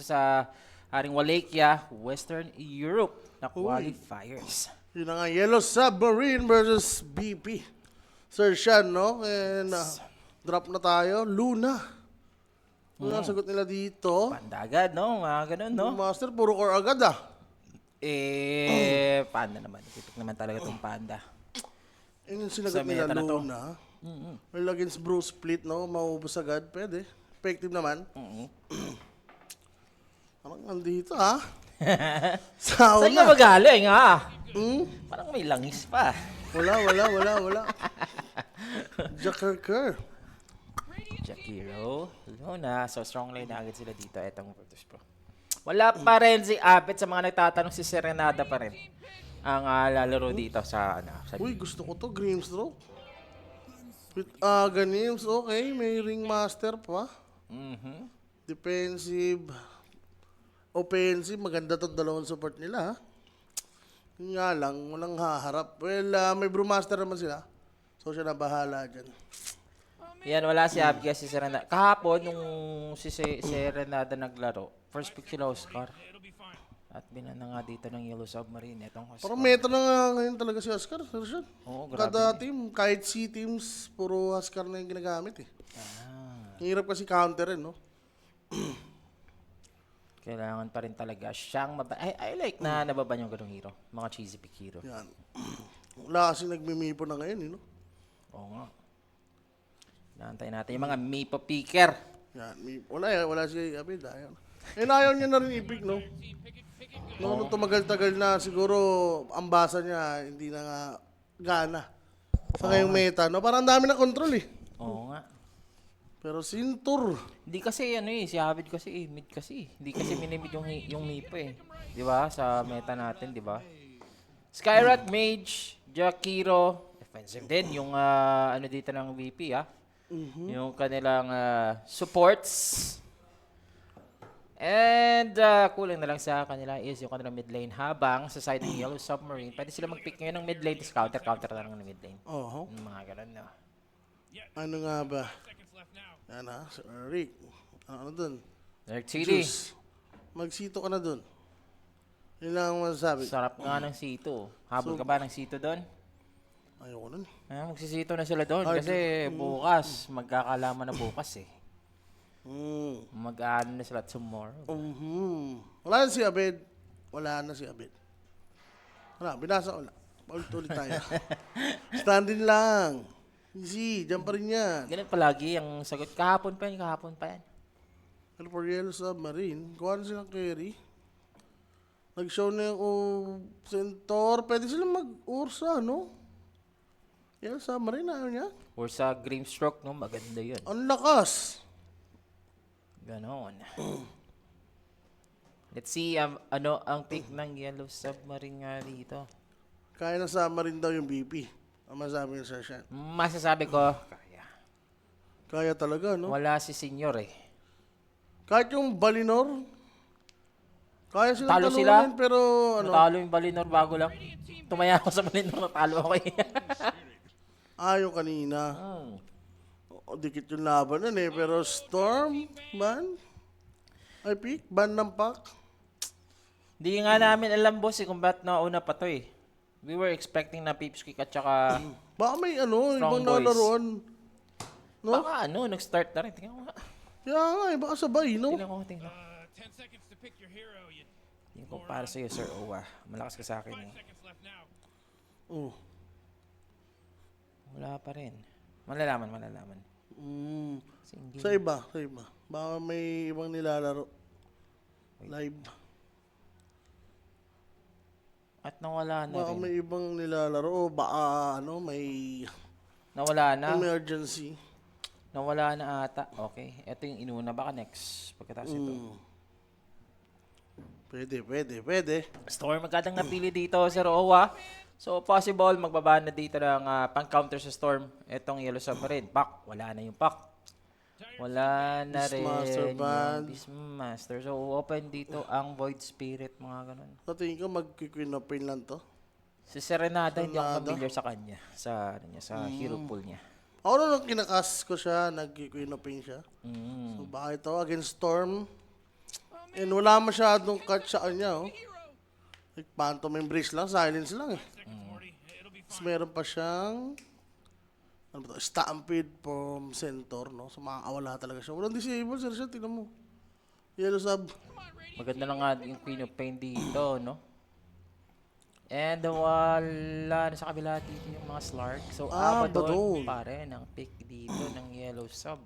sa aring Wallachia, Western Europe na Uy. qualifiers. Yun na nga, Yellow Submarine versus BP. Sir Sean, no? And drop na tayo. Luna. Ano ang sagot nila dito? Panda agad, no? Mga ganun, no? Yung Master, puro core agad ah. Panda naman. Tipik naman talaga itong panda. Yun yung Sa sinagot nila, meta na to. Luna. Well, against Bruce Split, no? Maubos agad. Pwede. Effective naman. Parang nandito ah. Saan ka Sauna. magaling, ha? Hmm? Parang may langis pa. Wala. Jacker. Jakiro, Luna. So, strong line na agad sila dito. Etong Virtus Pro. Wala pa rin si Apit sa mga nagtatanong, si Serenada pa rin ang lalaro dito sa Uy, gusto ko to. Grimstroke. With Ganims, okay. May Ringmaster pa. Defensive. Offensive. Maganda to dalawang support nila ha. Yun nga lang, walang haharap. Well, may Brewmaster naman sila. So siya na bahala dyan. Yan, wala si Abga, si Serenada. Kahapon, nung si Serenada naglaro, first pick sila Oscar. At binan na nga dito ng Yellow Submarine. Itong Oscar. Parang meta na nga ngayon talaga si Oscar. Sir. Oo, grabe. Kada team, kahit C teams, puro Oscar na yung ginagamit eh. Hirap kasi counter no? Kailangan pa rin talaga siyang I like na nababan yung ganung hero. Mga cheesy pick hero. Yan. Wala kasi nagmimipo na ngayon no? Oo nga. Naantay natin yung mga Mipo picker. Yan. Wala si Abid. Ayaw. Ayaw niya na rin i-pick no? Nung tumagal-tagal na, siguro ang basa niya, hindi na nga gana. Sa ngayong meta, no? Parang ang dami na control eh. Oo nga. Pero Sintur. Hindi kasi si Habib kasi mid kasi. Hindi kasi minimid yung Mipo eh. 'Di ba? Sa meta natin, 'di ba? Skyrat Mage, Jakiro, defensive din yung dito ng VP Yung kanilang supports. And kulang na lang sa kanila is yung kanilang mid lane habang sa side ng Yellow Submarine, pwede sila mag-pick ngayon ng mid lane tapos counter na lang ng mid lane. Oo. Yung mga ganun na. Ano nga ba? Yan ha, Sir Rick. Ano dun? Dark City. Juice. Magsito ka na dun. Yun lang ang masasabi. Sarap nga ng sito. Habol ka ba ng sito doon? Ayoko nun. Magsisito na sila doon Hard. kasi bukas, magkakalaman na bukas eh. Mm. Mag-ano na sila tomorrow. Wala na si Abed. Wala. Binasa ko lang. Ulit tayo. Standing lang. Easy. Diyan pa rin yan. Ganun palagi ang sagot. Kahapon pa yan. Pero for Yellow Submarine, kuha na silang carry. Nag-show na yung Centaur. Pwede silang mag-Ursa, no? Yellow Submarine, ayaw niya. Or sa Grimstroke, no? Maganda yun. Ang lakas. Ganon. Let's see ano ang pick ng Yellow Submarine nga dito. Kaya na Submarine daw yung BP. Ang masabi niya sa siya. Masasabi ko, kaya. Kaya talaga, no? Wala si Senyor eh. Kahit yung Balinor, kaya silang Talo talunin, sila? pero ano, Natalo yung Balinor bago lang. Tumaya ako sa Balinor, natalo ako eh. ayaw kanina. Dikit yung laban nun eh. Pero Storm, ban? Ay, pick? Ban ng pack? Hindi nga namin alam boss kung ba't nauna pa to eh. We were expecting na Pipsquick at saka Baka may ano, Strong ibang boys. nalaroan. No? baka nag-start na rin. Tingnan ko nga. Kaya nga eh, baka sabay, no? Tingnan. 10 seconds to pick your hero. Tingnan ko para sa'yo, Sir Owa. Malakas ka sa akin eh. Seconds left now. Oh. Wala pa rin. Malalaman. Single. Sa iba. Baka may ibang nilalaro. Live. At nawala na Baka rin. may ibang nilalaro. O baka ano, may Nawala na. emergency. Nawala na ata. Okay. Ito yung inuna. Baka next. Pagkatapos ito. Pwede. Storm magandang napili dito, Sir Owa. So, possible magbaba na dito ng pang-counter sa Storm. Itong Yellow Submarine. Pak. Wala na yung Pak. Wala na rin Beastmaster yung ban. Beastmaster. So, open dito ang Void Spirit, mga ganun. Sa tingin ko, mag-queen of pain lang to. Si Serenada, hindi ako Serenada? familiar sa kanya. Sa hero pool niya. Ako nung kinakas ko siya, nag-queen of pain siya. So baka ito against Storm. And wala masyadong cut sa kanya, oh. Like, pantomime brace lang, silence lang eh. Tapos meron pa siyang ano ba to? Stampede from center, no? So makakawala talaga siya. Walang disable, sir. Siya, tingnan mo. Yellow sub. Maganda na nga yung Queen of Pain dito, no? And wala na sa kabila dito yung mga Slark. So, Abaddon. Abaddon pa rin ang pick dito ng Yellow Sub.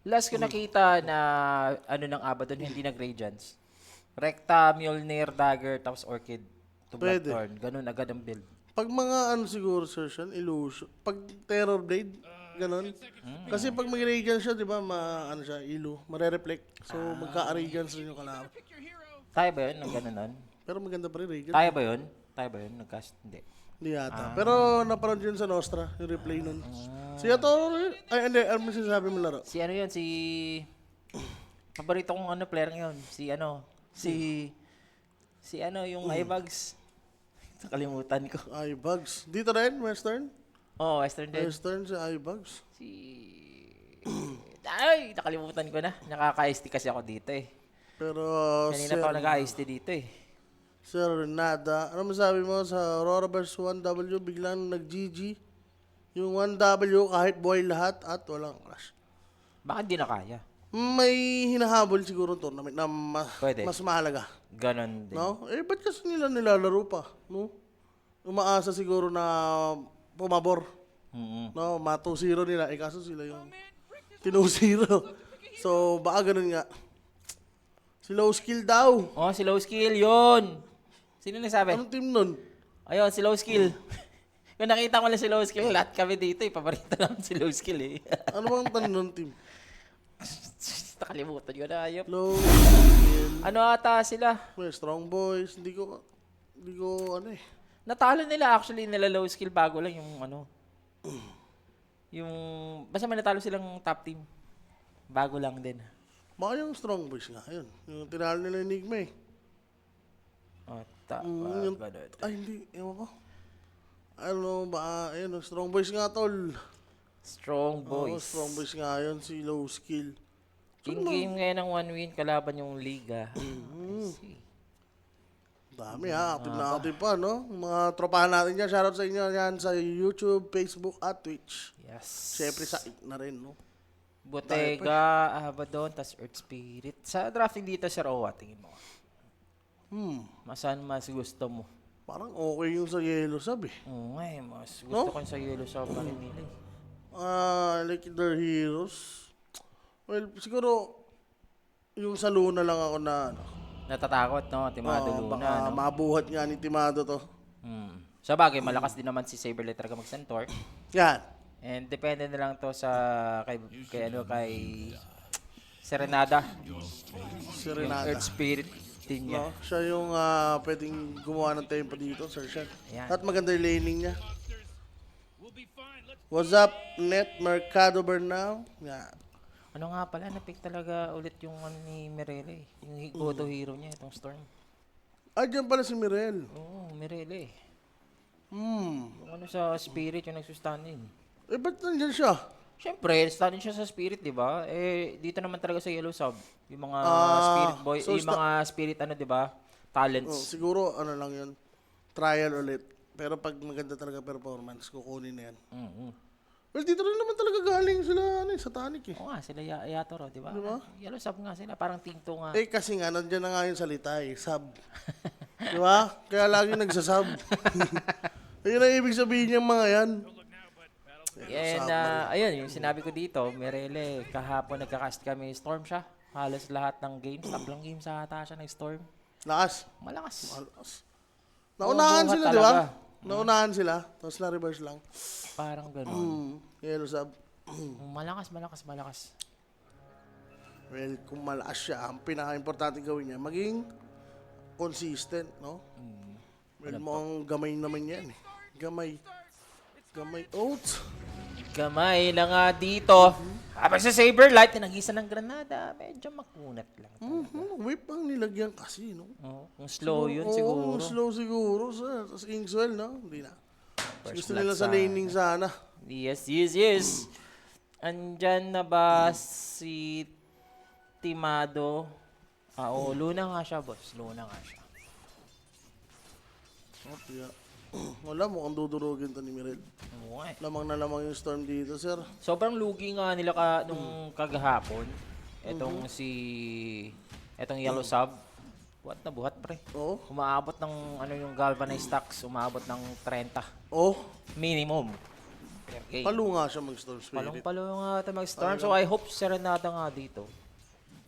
Last ko nakita na ano ng Abaddon, hindi nag-Radiance. Recta, Mjolnir, Dagger, tapos Orchid to Pwede. Blackthorn. Ganun agad ang build. Pag mga ano siguro, sir, siya, illusion. Pag Terror Blade, ganun. Kasi pag mag-radiance siya, di ba, ano siya, ilo, mare-reflect. So, magka-radiance rin yung kalaban. Tayo ba yun? Ng ganun nun? Pero maganda pa rin, radiance. Tayo ba yun? Tayo ba yun? Nag-cast? Hindi. Hindi yata. Pero napanood yun sa Nostra, yung replay nun. Siya to, ay, hindi, ano mo sinasabi mo laro? Si ano yun? Si... Paborito kong ano, player ngayon. Si ano? Si ano, yung Ivags. Nakalimutan ko. Ibugs. Dito rin, Western? Oh, Western din. Western si Ibugs. Si... Ay, nakalimutan ko na. Nakaka-IST kasi ako dito eh. Pero, Kanina pa ako nag-IST dito eh. Sir Renada, ano masabi mo sa Aurora vs 1W, biglang nag-GG? Yung 1W kahit buhay lahat at walang crash. Bakit di na kaya? May hinahabol siguro tournament na Pwede. mas mahalaga. Ganon din. No? Eh, ba't kasi nila nilalaro pa? No? Umaasa siguro na pumabor. Mm-hmm. No? Ma-2-0 nila. Eh, kaso sila yung tinu-0. So, baka ganun nga. Si low skill daw. Oh, si low skill, yun. Sino nagsabi? Anong team nun? Ayun, si low skill. Kung nakita ko lang si low skill, lahat kami dito eh. Paborito lang si low skill eh. Ano bang tanong ng team? Nakalimutan ko na. Ayop. Low skill. Ano ata sila? May strong boys. Hindi ko ano eh. Natalo nila actually nila low skill bago lang yung ano. Yung basta may natalo silang top team. Bago lang din. Baka yung strong boys nga. Yun. Yung tinalo nila Enigma eh. Oh, Yung, ganun. ay, hindi. Ewan ko. Ano ba? Ayun, strong boys nga tol. Strong Oo, boys. strong boys nga yun. Si low skill. In game ngayon ng 1 win kalaban yung liga. See. Dami ha. Active na active pa, no? Mga tropahan natin dyan. Shoutout sa inyo yan sa YouTube, Facebook, at Twitch. Yes. Siyempre sa IT na rin, no? Bottega, Abaddon, tas Earth Spirit. Sa drafting dito sa Roa, tingin mo. Masan mas gusto mo? Parang okay yung sa Yellow Sub eh. Oo nga eh, mas gusto ko yung sa Yellow sa rin nila eh. Like their heroes. Well, siguro yung sa Luna lang ako na ano. Natatakot, no? Timado Luna, Baka no? mabuhat nga ni Timado to. Sa bagay, malakas din naman si Saber Letter ka mag-centaur. Yan. And depende na lang to sa kay Serenada. Si Yung Renata. Earth Spirit din niya. No? Siya yung pwedeng gumawa ng tempo dito, Sir Sean. Yan. At maganda yung laning niya. We'll be fine. Let's What's up, Net Mercado Bernal? Yan. Ano nga pala, na-pick talaga ulit yung ano ni Mirele eh. Yung go-to hero niya, itong Storm. Ah, dyan pala si Mirel. Oo, Mirele eh. Hmm. Yung ano sa Spirit, yung nagsustanin. Eh, ba't nandyan siya? Siyempre, stanin siya sa Spirit, di ba? Eh, dito naman talaga sa Yellow Sub. Yung mga Spirit Boy, so yung mga Spirit ano, di ba? Oh, Talents. siguro, ano lang yun. Trial ulit. Pero pag maganda talaga performance, kukunin na yan. Mm-hmm. Well, dito rin naman talaga galing sila Satanic eh. Oo nga, sila Yatoro, di ba? Diba? Yellow Sub nga sila, parang Team 2 nga. Eh, kasi nga, nandyan na nga yung salita eh. Sub. Di ba? Kaya lagi nagsasub. Ayun ang ibig sabihin niyang mga yan. And ayun, yung sinabi ko dito, Mirele, kahapon nagka-cast kami, Storm siya. Halos lahat ng games, tatlong games ata siya nag-Storm. Lakas. Malakas. Malakas. Naunahan buhat sila, di ba? talaga. Naunahan sila. Tapos na-reverse lang. Parang gano'n. Yellow sub. Malakas. Well, kung malakas siya, ang pinaka-importante gawin niya, maging consistent, no? Well, mukhang gamay naman yan eh. Gamay. Oats. Gamay na nga dito. Habang sa Saberlight, tinagisa ng Granada, medyo makunat lang. Whip ang nilagyan kasi, no? Oh, kung slow yun Oo, siguro. slow siguro. Sa Kingswell, no? Hindi na. First Gusto blood nila sa laning sana. Yes. Andyan na ba si Timado? Oo, Luna nga siya, boss. Luna nga siya. Opya. Wala, mukhang dudurugin to ni Mirel. Oo nga eh. Lamang na lamang yung storm dito, sir. Sobrang lugi nga nila nung kagahapon. Etong etong Yellow Sub. Buhat na buhat, pre. Oo. Umaabot ng yung galvanized stacks, umaabot ng 30 Oh, minimum. Per game. palo nga siya mag-storm spirit. Palong-palo nga ito mag-storm. So I hope Serenata nga dito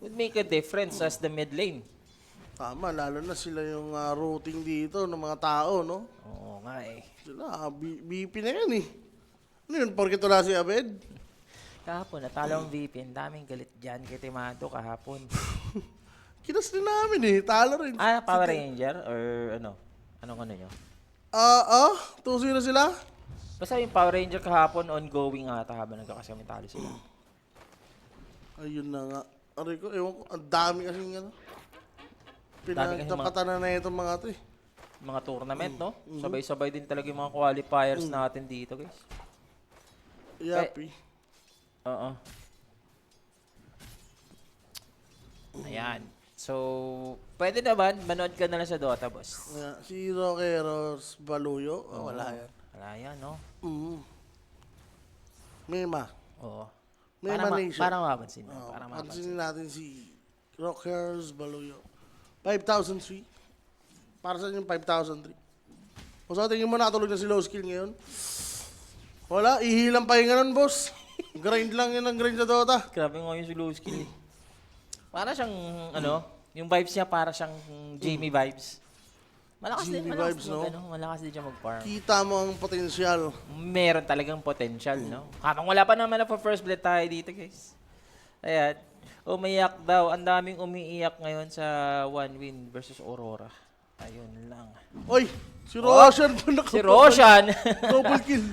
would make a difference as the mid lane. Tama, lalo na sila yung routing dito ng mga tao, no? Oo nga eh. Sila, BP na yan eh. Ano yun, porkit wala si Abed? Kahapon, natalo ang VP. Ang daming galit dyan kay Timado kahapon. Kinas din namin eh, talo rin. Power Ranger? Or ano? Anong ano nyo? 2-0 sila? Basta yung Power Ranger kahapon, ongoing ata habang nagkakasama talo sila. Ayun na nga. Aray ko, ewan ko, ang dami kasing ano. Pinagtapatan na itong mga to eh. Mga tournament, no? Sabay-sabay din talaga yung mga qualifiers natin dito, guys. Yapi. Oo. Ayan. So, pwede naman, manood ka na lang sa Dota, boss. Si Rockeros Baluyo, wala yan. Wala yan, no? Mema. Oo. Mema Nation. Parang mapansin. Parang mapansin. Pansinin natin si Rockers Baluyo. 5,003. Para sa yung 5,003. Kung sa tingin mo nakatulog na si low skill ngayon, wala, ihilang pahinga nun, boss. Grind lang yun ang grind sa Dota. Grabe nga yung slow skill eh. Para siyang, yung vibes niya para siyang Jamie vibes. Malakas din, Jamie malakas vibes, din no? Malakas din siya mag-farm. Kita mo ang potensyal. Meron talagang potential, no? Habang wala pa naman na first blood tayo dito, guys. Ayan. Umiyak daw. Ang daming umiiyak ngayon sa 1 win versus Aurora. Ayun lang. Oy, si Roshan pa na Si Roshan! Double kill.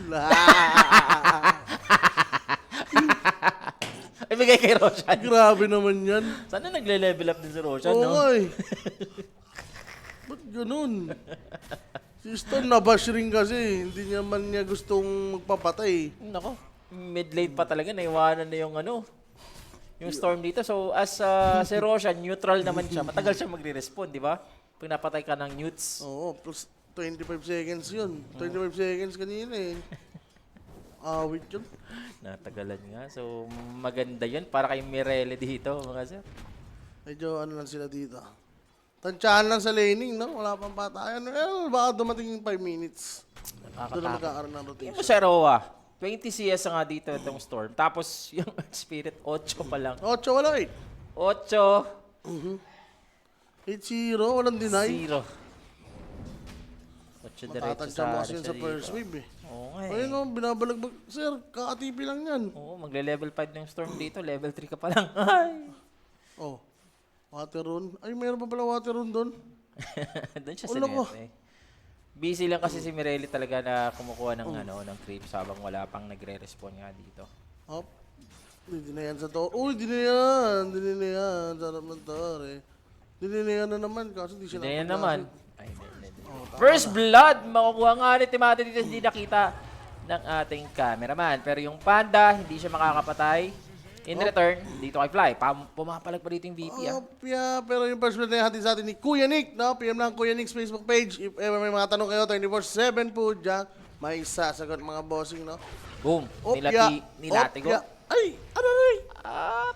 Ibigay kay Roshan. Grabe naman yan. Sana nagle-level up din si Roshan, Oo no? nga eh. Ba't ganun? Si Stone nabash rin kasi. Hindi naman niya gustong magpapatay. Nako, mid-late pa talaga. Naiwanan na yung yung storm dito. So, as si Roshan, neutral naman siya. Matagal siya magre-respond, di ba? Pag napatay ka ng newts. Oo, plus 25 seconds yun. 25 seconds kanina eh. Awit yun. Natagalan nga. So, maganda yun. Para kay Mirele dito, mga sir. Medyo ano lang sila dito. Tansyahan lang sa laning, no? Wala pang patayan. Well, baka dumating yung 5 minutes. Doon na magkakaroon ng Yung rotation. sa Roa, 20 CS nga dito itong storm. Tapos, yung Spirit, 8 pa lang. 8, wala 8. 8, 8-0, walang deny. 0. 8 diretso Matatansya mo kasi yun sa dito. first wave eh. Oo nga eh. Ayun o, binabalagbag. Sir, kakatipi lang yan. Oo, magle-level 5 ng storm dito. Level 3 ka pa lang. Ay! Oh, water rune. Ay, mayroon pa pala water rune doon. Doon siya sa Ulo ko. net eh. Busy lang kasi si Mirelli talaga na kumukuha ng ng creeps habang wala pang nagre-respond nga dito. Hop. Hindi na yan sa to. Uy, di na yan. Di na yan. Sarap ng tore. Di na yan na naman. Kasi di siya Hindi yan nakapag-classic. naman. Ay, hindi. First blood! Makukuha nga ni Timate dito hindi nakita ng ating cameraman. Pero yung Panda, hindi siya makakapatay. In return, dito kay Fly. Pumapalag pa dito yung VP. Yeah, pero yung first blood na hatid sa atin ni Kuya Nick, no? PM lang Kuya Nick's Facebook page. If ever may mga tanong kayo, 24/7 po dyan. May sasagot mga bossing, no? Boom! Opya. Nilatigo. Opya. Ay! Aray! Ah,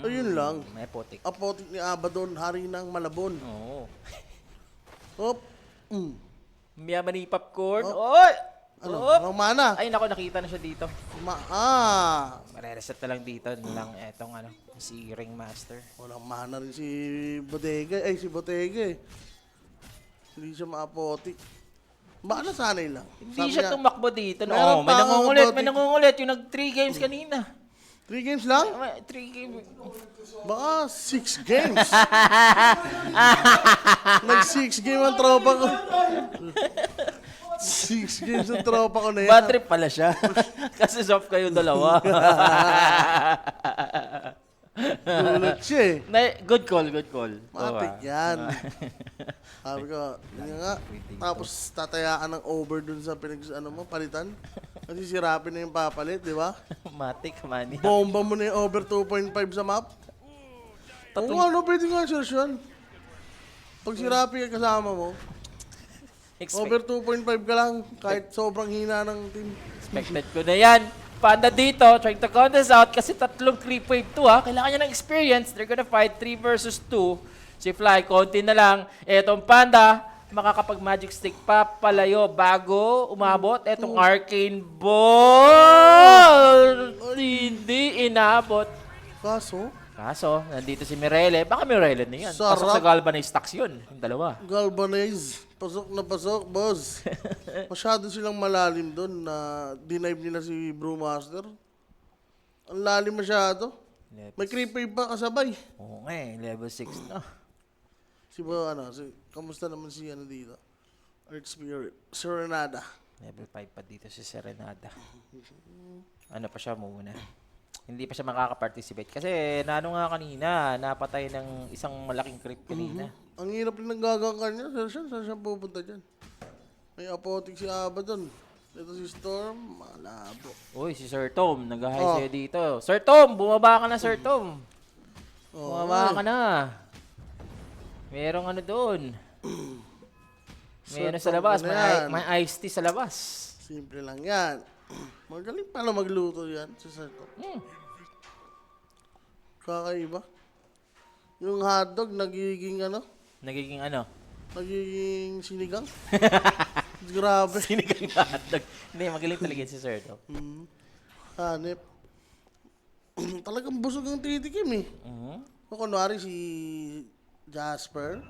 Ayun lang. may putik. Apotik ni Abaddon, hari ng Malabon. Oo. Hop. Mayaman ni Popcorn. Oy! Ano? Op! Walang mana. Ay, nako, nakita na siya dito. Mare-reset na lang dito lang etong si Ringmaster. Walang mana rin si Bodega. Ay, si Bodega eh. Hindi siya maapotik. Baka nasanay lang. Hindi siya tumakbo dito. No? Meron Oh, may pa ako nangungulit, about may it. nangungulit. Yung nag-3 games kanina. 3 games lang? 3 games. Baka 6 games. Nag-6 game ang tropa ko. 6 games ang tropa ko na yan. Bad trip pala siya. Kasi soft kayo dalawa. Gulat siya eh. Good call, good call. Matik yan. Sabi ko, yun nga. Tapos tatayaan ng over dun sa palitan. Kasi si Rappi na yung papalit, di ba? Matik, mani. Bomba mo na yung over 2.5 sa map. Oo, ano, pwede nga search yan. Pag si Rapi ang kasama mo, over 2.5 ka lang, kahit sobrang hina ng team. Expected ko na yan. Panda dito, trying to count this out kasi tatlong creep wave 2 ha. Kailangan niya ng experience. They're gonna fight 3 versus 2. Si Fly, konti na lang. Etong Panda, makakapag-magic stick pa palayo bago umabot. Etong arcane ball, hindi inabot. Kaso, nandito si Mirele. Baka Mirele na yan. Pasok Sarap. sa Galvanized stacks yun. Yung dalawa. Galvanize. Pasok na pasok, boss. Masyado silang malalim doon na denive nila si Brewmaster. Ang lalim masyado. May creep wave pa kasabay. Oo nga eh, level 6 na. Kamusta naman si ano dito? Earth Spirit. Serenada. Level 5 pa dito si Serenada. Ano pa siya muna? Hindi pa siya makaka-participate. Kasi nano nga kanina, napatay ng isang malaking creep kanina. Ang hirap rin naggagangkan niya. Saan siya pupunta dyan? May apotik si Aba doon. Ito si Storm, malabo. Uy, si Sir Tom, nag-hi Oh. sa'yo dito. Sir Tom, bumaba ka na, Sir Tom. Oh, Bumaba ka na. Merong ano doon. May Sir ano sa Tom labas, na yan. may iced tea sa labas. Simple lang yan. Magaling pala magluto yan si Sir Tom. Kakaiba. Yung hotdog nagiging ano? Nagiging ano? Nagiging sinigang? Grabe. Sinigang na hotdog. Hindi, magaling talaga yun si Sir Tom. Hanip. Talagang busog ang titikim eh. O kunwari si Jasper,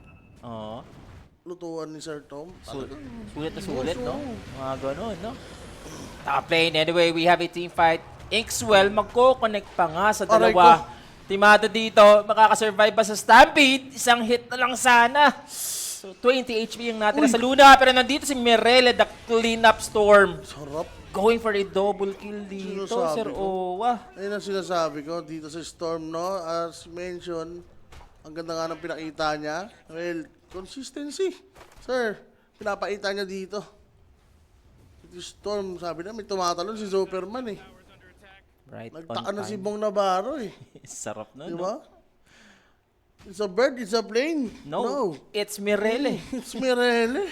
Oo. lutuan ni Sir Tom. Sulit na sulit, no? Mga ganun, no? Top lane, anyway, we have a team fight. Inkswell, magko-connect pa nga sa Aray dalawa. Timado dito, makakasurvive ba sa Stampede? Isang hit na lang sana. So, 20 HP yung natira sa Luna. Pero nandito si Mirele, the cleanup storm. Sarap. Going for a double kill dito, Sinasabi Sir ko. Owa. Ayun ang sinasabi ko dito sa Storm, no? As mentioned, ang ganda nga ng pinakita niya. Well, consistency. Sir, pinapakita niya dito. Si Storm, sabi na, may tumatalon si Superman eh. Right Nagtaka on na si time. Bong Navarro eh. Sarap na, Di no? ba? It's a bird, it's a plane. No, it's Mirele. It's Mirele.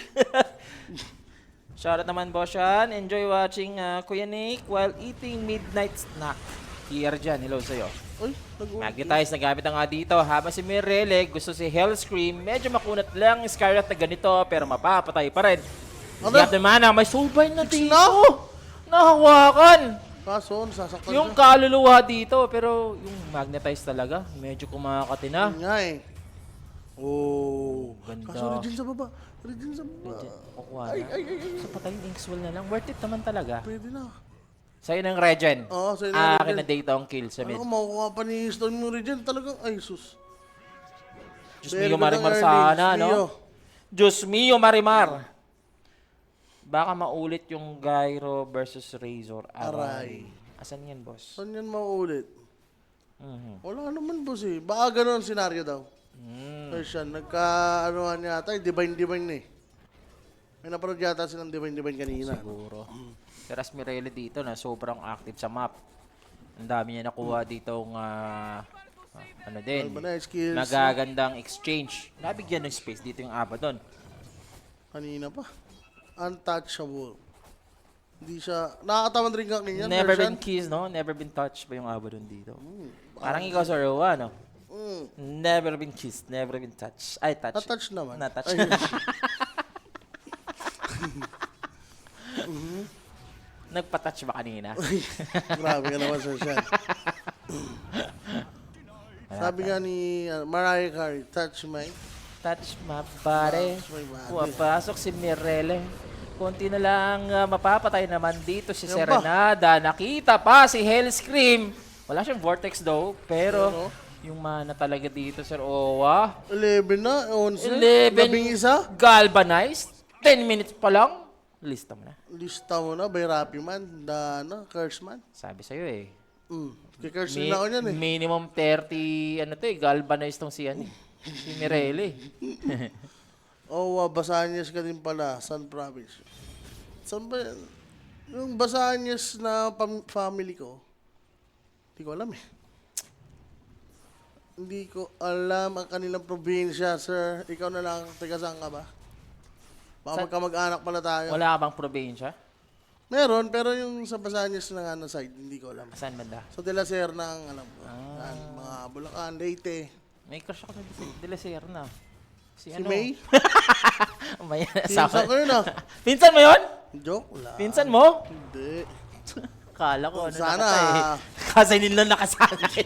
Shoutout naman, Boshan. Enjoy watching Kuya Nick while eating midnight snack. Here dyan. Hello sa'yo. Uy, Magnetize na gamit na nga dito. Habang si Mirele gusto si Hellscream. Medyo makunat lang Scarlet na ganito pero mapapatay pa rin. Ano? Siya naman may soulbind na dito. No! Nahawakan. Kaso, nasasaktan Yung siya. kaluluwa dito pero yung magnetize talaga. Medyo kumakati na. Yun nga eh. Oh. Ganda. Kaso, Regine sa baba. Regine sa baba. Kukuha Ay, na. ay, ay, ay. So patayin Inkswell na lang. Worth it naman talaga. Pwede na. Sa'yo ng Regen. Oo, sa'yo ng Akin Regen. na data ang kill sa mid. Ano, makukuha pa ni Storm yung Regine. Talagang, ay sus. Diyos Very mio good Marimar ang early. sana, Mio. no? Diyos mio Marimar. Baka maulit yung Gyro versus Razor. Aray. Asan yan, boss? Saan yan maulit? Mhm. Wala naman boss eh. Baka ganun ang senaryo daw. Persian, nagka-anuhan yata, divine na eh. May napanood yata silang divine kanina. Siguro. Si Rasmirele dito na sobrang active sa map. Ang dami niya nakuha ditong ano din. Galvanized skills. Magagandang exchange. Nabigyan ng space dito yung Abaddon. Kanina pa. Untouchable. Hindi siya, nakakatawan rin kang ganyan. Never Persian. been kissed, no? Never been touched ba yung Abaddon dito? Parang ikaw sa Rowa, no? Never been kissed, never been touched. Ay, touch. Na-touch naman. Na-touch. Ay, Nagpa-touch ba kanina? grabe ka naman, Sir Sean. Sabi nga ni Mariah Carey, touch my... Touch my body. Touch my body. Pumapasok si Mirele. Konti na lang mapapatay naman dito si Yan ba? Serenada. Nakita pa si Hellscream. Wala siyang vortex though, pero yung mana talaga dito, Sir Owa. 11 na, 11. 11 isa. galvanized. 10 minutes pa lang. Lista mo na. Lista mo na, by Rappi Man, Curse Man. Sabi sa'yo eh. Kay Curse rin ako yan eh. Minimum 30, ano to eh, galvanized tong si, ano, eh, si Mirele. Oh, Basanyas ka din pala, San Province. Saan ba yan? Yung Basanyas na family ko, hindi ko alam eh. Hindi ko alam ang kanilang probinsya, sir. Ikaw na lang, taga saan ka ba? Baka magkamag-anak pala tayo. Wala ka bang probinsya? Meron, pero yung sa Basañas na ano side, hindi ko alam. Saan banda? Sa De La Serna ang alam ko. Yan, mga Bulacan, Leyte. May crush ako na De La Serna. Si Si ano? May? May Pinsan ko yun ah. Pinsan mo yun? Joke lang. Pinsan mo? Hindi. Kala ko ano Sana. nakatay. Kasi nila nakasanay.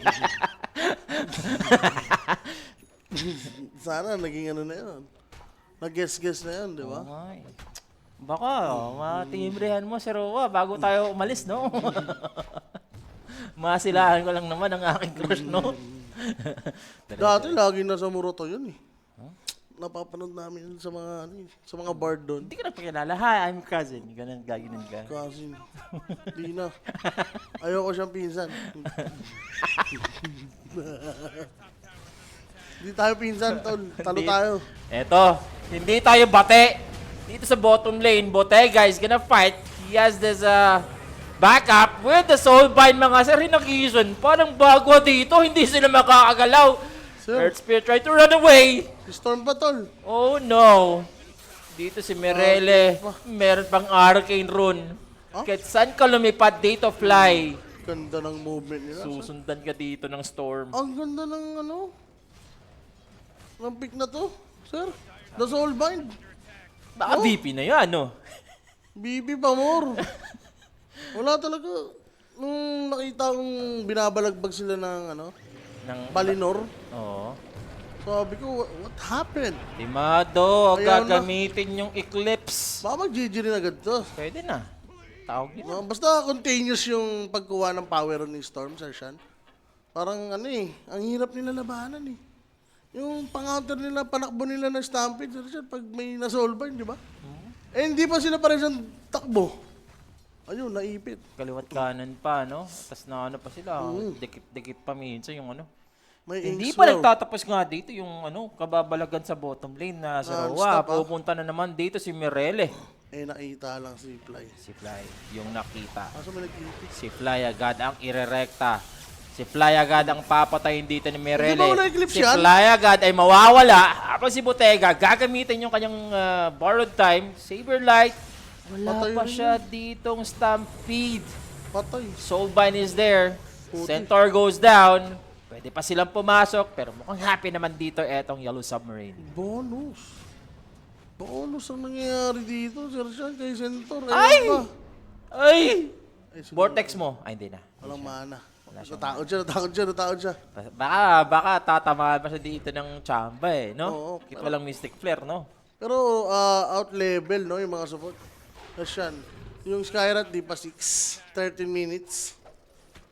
Sana naging ano na yun. Nag-guess-guess na yun, di ba? Ay. Baka, matimbrihan mo si Roa bago tayo umalis, no? Masilahan ko lang naman ang aking crush, no? Dati lagi nasa Moroto yun eh. Napapanood namin yun sa mga, ano, sa mga bar doon. Hindi ka nagpakilala. Hi, I'm cousin. Ganun, gagawin ka. Kasi, di na. Ayoko siyang pinsan. Hindi tayo pinsan, tol. Talo Hindi. tayo. Eto, hindi tayo bate. Dito sa bottom lane, Bottega is gonna fight. He has this backup with the Soulbind mga sir. Hinagisan, parang bago dito. Hindi sila makakagalaw. Sir, Earth Spirit try to run away. si Storm pa, tol. Oh no. Dito si Mirele, meron pang arcane rune. Huh? Kahit saan ka lumipad dito, fly. Ganda ng movement nila. sir. Susundan ka dito ng storm. Ang ganda ng ano, ng pick na to, sir. The Soulbind. Baka VP na yan, no? BB pa more. Wala talaga. Nung nakita kong binabalagbag sila ng ano, Ng, Balinor, Oo. sabi ko, what happened? Timado, Ayaw na. gagamitin yung Eclipse. Baka mag-GG rin agad to. Pwede na. Tawag yun. No, basta continuous yung pagkuha ng power ni Storm, Sir Sean. Parang ano eh, ang hirap nila labanan eh. Yung pang-counter nila, panakbo nila ng Stampede, Sir Sean, pag may na-solve, di ba? Eh, hindi pa sila parang siyang takbo. Ayun, naipit. Kaliwat kanan pa, no? Tapos na ano pa sila. Dikit-dikit pa minsan yung ano. May Hindi inks pa raw. nagtatapos nga dito yung ano, kababalagan sa bottom lane na si Roa. Non-stop, ah. Pupunta na naman dito si Mirele. Eh, nakita lang si Fly. Si Fly, yung nakita. Kaso may nag-ipit. Si Fly agad ang irerekta. Si Fly agad ang papatayin dito ni Mirele. Hindi ba wala eclipse Si yan? Fly agad ay mawawala. Habang si Bottega, gagamitin yung kanyang borrowed time. Saberlight. Wala Patay pa rin siya ditong Stampede. Patay. Soulbind is there. Puti. Centaur goes down. Pwede pa silang pumasok. Pero mukhang happy naman dito etong Yellow Submarine. Bonus. Bonus ang nangyayari dito, Sir Sean, kay Centaur. Ay! Ayun pa. Ay! Ay, siguro, Vortex mo. Ay, hindi na. Walang mana. siyang Natakot siya. Baka tatamaan pa siya dito ng chamba eh, no? Oo, Kit walang Mystic Flare, no? Pero out level, no, yung mga support. Sir Sean, yung Skyrat, di pa 13 minutes.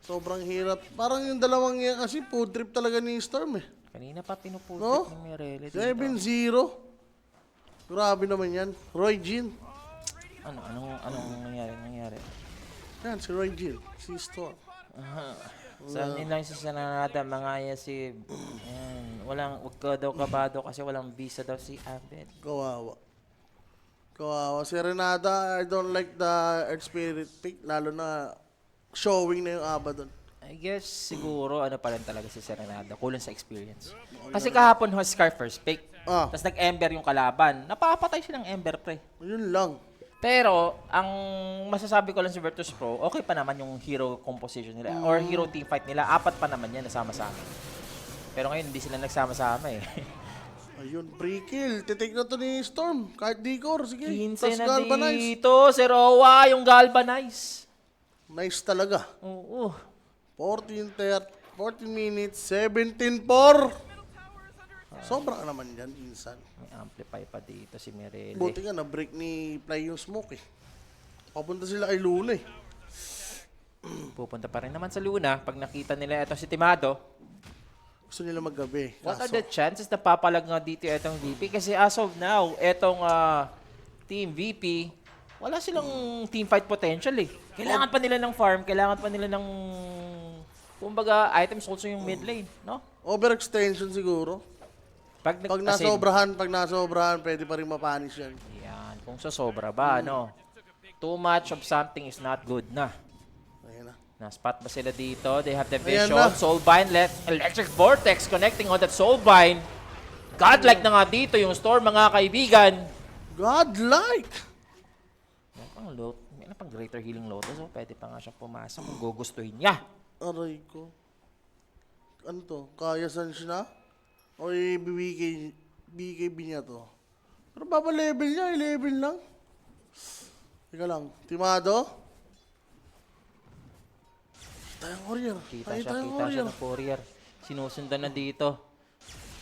Sobrang hirap. Parang yung dalawang yan kasi food trip talaga ni Storm eh. Kanina pa pinuputik No? ni Mirele dito. 7-0. Grabe naman yan. Roy Jean. Anong nangyari? Yan, si Roy Jean. Si Storm. Saan nila yung sasanada, mga si... Ayan, wag ka daw kabado kasi walang visa daw si Abed. Kawawa. Si Renata, I don't like the Earth Spirit pick. Lalo na showing na yung Aba doon. I guess siguro ano pa rin talaga si Serenada, kulang sa experience. Kasi kahapon Scar first pick, Ah. tapos nag-Ember yung kalaban. Napapatay siya ng Ember pre. Yun lang. Pero, ang masasabi ko lang si Virtus Pro, okay pa naman yung hero composition nila or hero team fight nila. 4 pa naman yan nasama-sama. Pero ngayon, hindi sila nagsama-sama eh. Ayun, free kill. Titake na to ni Storm. Kahit D-core, sige. 15 Tas na galvanize. dito, si Roa, yung Galvanize. Nice talaga. Oo. 14 minutes, 17-4. Sobra ka naman yan, insan. May amplify pa dito si Mirele. Buti nga, na-break ni Fly yung smoke eh. Papunta sila kay Luna eh. Pupunta pa rin naman sa Luna pag nakita nila ito si Timado. Gusto nila maggabi. What are Kaso, the chances na papalag nga dito itong VP? Kasi as of now, itong Team VP, wala silang team fight potential eh. Kailangan pa nila ng farm, kailangan pa nila ng, kumbaga, items also yung mid lane, no? overextension siguro. Pag nasobrahan, pwede pa rin mapanish yan. Yan, kung sa sobra ba, no? Too much of something is not good na. Ayun na. Na-spot ba sila dito? They have the Ayan vision. na. Soulbind, Electric Vortex connecting on that Soulbind. Godlike na nga dito yung Storm, mga kaibigan. Godlike! Meron pang Greater Healing Lotus. So pwede pa nga siyang pumasok kung gugustuhin niya. Aray ko. Ano to? Kaya san siya na? O BKB niya to? Pero baba level niya, 11 lang. Teka lang, Timado? Tayong warrior. Kita Tayong siya warrior. ng courier. Sinusundan na dito.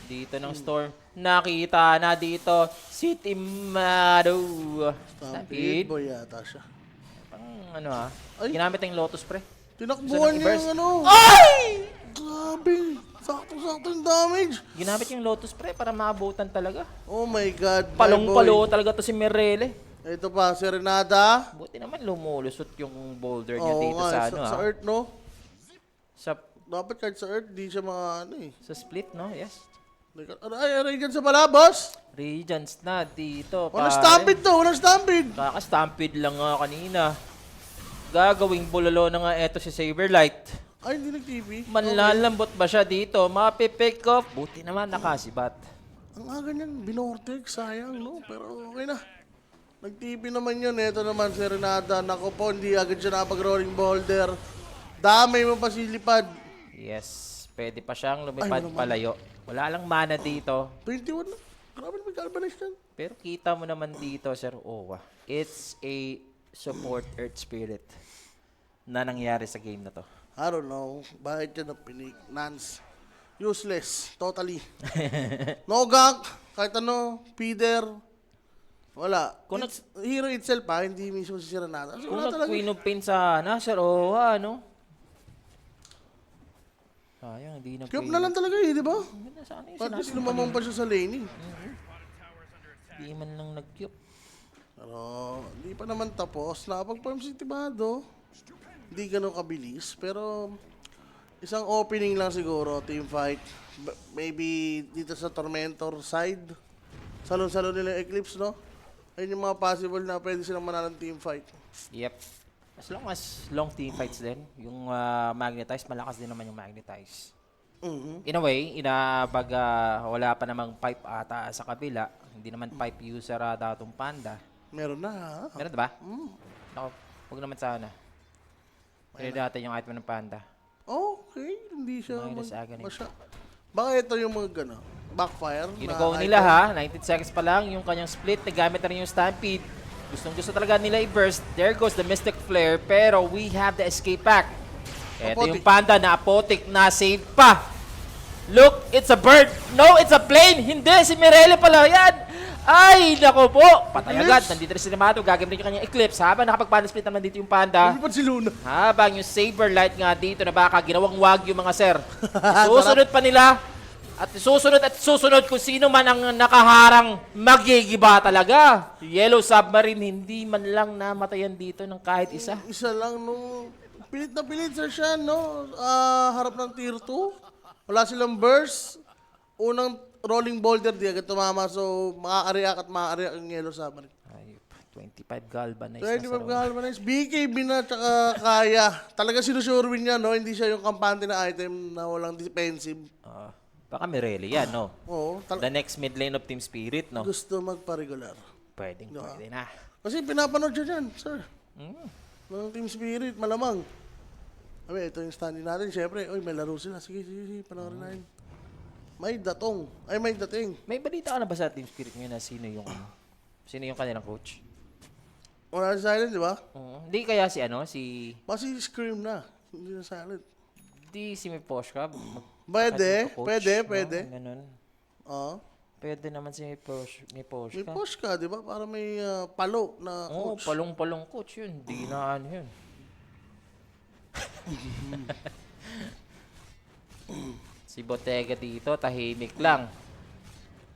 Dito ng Storm. Nakita na dito si Timado. Stampede boy yata siya. Pang ano ha? Ay. Ginamit na yung Lotus pre. Tinakbuhan niya i-burst. yung ano. Ay! Grabe. Sakto-sakto yung damage. Ginamit yung Lotus pre para maabutan talaga. Oh my God. my Palong-palo boy. talaga to si Mirele. Ito pa, Serenada. Buti naman lumulusot yung boulder niya Oo dito nga, sa ano sa ha. Earth, no? Sa, Dapat kahit sa Earth, di siya mga ano eh. sa split no? Yes. Aray dyan sa palabas. Regions na dito. Walang pare. stampede to, walang stampede. Kaka-stampede lang nga kanina. Gagawing bulalo na nga eto si Saberlight. Ay, hindi nag-TV. Manlalambot ba siya dito? Mapipick off. Buti naman nakasibat. Ang aga niyan, binortex, sayang, no? Pero okay na. Nag-TV naman yun. Ito naman, Serenada. Nako po, hindi agad siya napag-rolling boulder. Damay mo pa silipad. Yes. Pwede pa siyang lumipad Ay, palayo. Wala lang mana dito. 21 na. Grabe naman galvanize yan. Pero kita mo naman dito, Sir Owa. It's a support Earth Spirit na nangyari sa game na to. I don't know. Bakit yan napinig? Nance. Useless. Totally. No gank. Kahit ano. Feeder. Wala. Hero itself pa. Hindi mismo si Serenada. So, Kung wala talaga. nag-Queen of Pain sana, Sir Owa, no? Sayang, hindi na Cube na lang talaga eh, di ba? Ganda sana yung At least sinabi mo lumamang pa siya sa lane eh. Hindi man lang nag-cube. Pero hindi pa naman tapos. Nakapag-farm si Timado. Hindi ganun kabilis. Pero isang opening lang siguro, team fight. Maybe dito sa Tormentor side. Salon-salon nila yung Eclipse, no? Ayun yung mga possible na pwede silang manalo ng team fight. Yep. As long as long team fights din, yung magnetize, malakas din naman yung magnetize. In a way, inabag wala pa namang pipe ata sa kabila. Hindi naman pipe user datong Panda. Meron na, ha? Meron ba? Ako, huwag naman sana. Pwede natin yung item ng Panda. Okay, hindi siya Minus agony. Baka ito yung mga gano, backfire. Ginugo na nila item. ha, 19 seconds pa lang yung kanyang split, nagamit na rin yung Stampede. Gustong gusto talaga nila i-burst. There goes the Mystic Flare, pero we have the escape pack. Ito Apotic. yung Panda na Apotic na save pa. Look, it's a bird. No, it's a plane. Hindi, si Mirele pala yan. Ay, nako po. Patay agad. Nandito na si Namato. Gagamit yung kanyang Eclipse. Habang nakapag-Panda split naman dito yung Panda. Lumipad si Luna. Habang yung Saberlight nga dito na baka ginawang wag yung mga sir. Susunod pa nila. At susunod kung sino man ang nakaharang magigiba talaga. Yellow Submarine hindi man lang namatayan dito ng kahit isa. Isa lang, no. Pilit na pilit sir siya, no. Harap ng tier 2. Wala silang burst. Unang rolling boulder, di agad tumama. So, makaka-react at makaka-react ang Yellow Submarine. Ay, 25 galvanized 25 galvanized. BKB na, tsaka kaya. Talaga sinusure win niya, no. Hindi siya yung kampante na item na walang defensive. Baka Mirele yan, no? Oo. The next mid lane of Team Spirit, no? Gusto magpa-regular. Pwede na. Kasi pinapanood siya dyan, sir. Ng Team Spirit, malamang. Ito yung standing natin. Siyempre, may laro sila. Sige, panoorin natin. May datong. Ay, may dating. May balita ka na ba sa Team Spirit ngayon na sino yung kanilang coach? Wala si Silent, di ba? Hindi kaya si si... Basi Scream na. Hindi na Silent. Di si Miposhka. Pwede. Ganun. Oo. Pwede naman si Miposhka. May push ka, di ba? Para may palo na Oo, coach. palong-palong coach yun. Di na ano yun. Si Bottega dito, tahimik lang.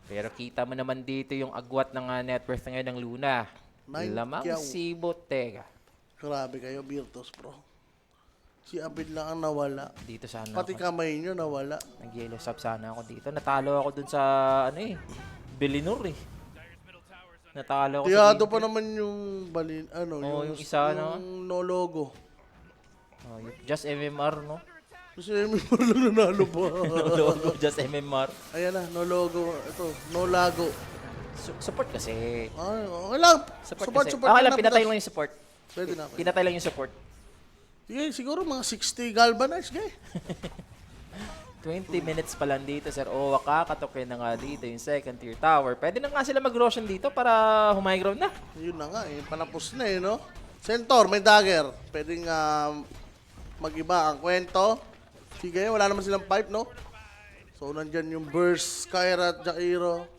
Pero kita mo naman dito yung agwat ng net worth ngayon ng Luna. Nine Lamang kyaw. si Bottega. Grabe kayo, Virtus Pro. Si Abid lang ang nawala. Dito sana Pati ako. kamay nyo nawala. Nag-yellow sub sana ako dito. Natalo ako dun sa, Belinor Natalo ako Tiyado sa pa naman yung balin, Oo, yung isa, no? Yung no logo. Oh, just MMR, no? Kasi may lang nanalo pa. No logo, just MMR. Ayan na, no logo. Ito, no lago. Support kasi. Ay, okay lang. Support kasi. Support Okay lang, na pinatay bukas. lang yung support. Pwede na. Pwede. Pinatay lang yung support. Sige, siguro mga 60 galvanize. Okay. 20 minutes pa lang dito, Sir Owa. Kakatokin na nga dito yung second tier tower. Pwede na nga sila mag-roshan dito para high ground na. Yun na nga, panapos na no? Centaur, may dagger. Pwedeng mag-iba ang kwento. Sige, wala naman silang pipe, no? So, nandyan yung Burst, Skyrat, Jakiro.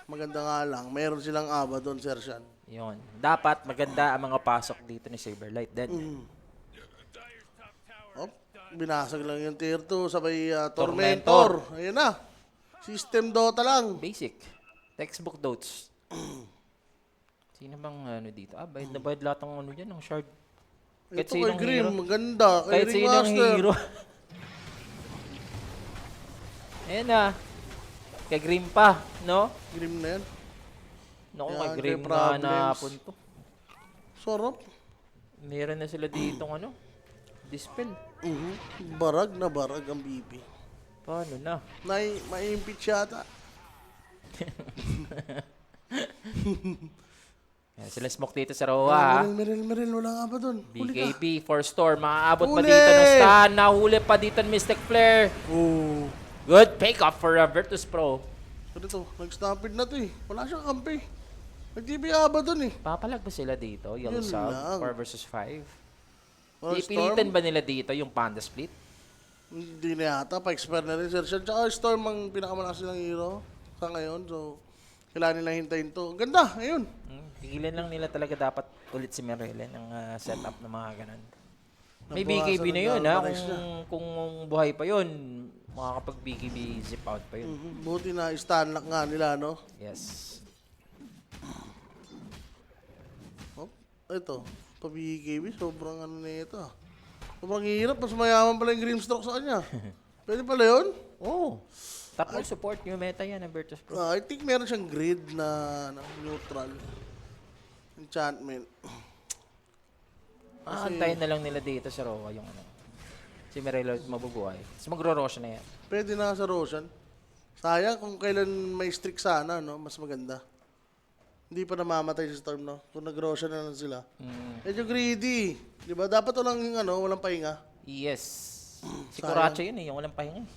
Maganda nga lang. Meron silang aba doon, Sir Sean. Yun. Dapat maganda ang mga pasok dito ni Saberlight din. Oh, binasag lang yung tier 2, sabay Tormentor. Ayan na. System Dota lang. Basic. Textbook notes. Sino bang ano dito? Bayad na bayad lahat ng ano dyan, ng shard. Kahit Ito kay sinong Grim, hero. maganda. Kay Kahit sinong Ringmaster. hero. Ayan na. Kay Grim pa, no? Grim na yan. Naku, Yan, kay may Grim na problems. napunto. Sarap. Meron na sila ditong ano, dispel. Barag na barag ang BP. Paano na? Mai-impeach yata. Ayan, sila smoke dito sa Roa. Meryl, wala nga ba doon? Huli ka. BKB, 4-store. Maaabot pa Huli! dito ng stun. Nahuli pa dito ng Mystic Flare. Oh. Good pick up for Virtus Pro. Pero ito, nag-stampede na to eh. Wala siyang kampi. Nag-TBA doon eh. Papalag ba sila dito? Yellow Yun sub, lang. 4 versus 5. Or Pipilitan Storm, ba nila dito yung Panda Split? hindi na yata. Pa-expire na rin. Sir Sean. Tsaka Storm ang pinakamalakas nilang hero sa ngayon. So, kailangan nila hintayin to. Ganda, ayun. Pigilan lang nila talaga dapat ulit si Merelen ang setup ng mga ganun. May Nabawasan BKB na ng yun ha. galvanize Kung buhay pa yun, makakapag BKB zip out pa yun. Buti na stand lock nga nila, no? Yes. Oh, ito. Pa-BKB, sobrang ano na ito. Sobrang hirap. Mas mayaman pala yung Grimstroke sa kanya. Pwede pala yun? Oh. Tatlong support yung meta yan ng Virtus Pro. I think meron siyang grid na neutral. Enchantment. Antayin na lang nila dito sa Roa yung ano. Si Merelo mabubuhay. Tapos magro-roshan na yan. Pwede na sa Roshan. Sayang kung kailan may streak sana, no? Mas maganda. Hindi pa namamatay si Storm, no? Kung nag-Roshan na lang sila. Medyo greedy. Di ba? Dapat walang pahinga. Yes. Si Sayang. Kuracho yun eh, yung walang pahinga eh.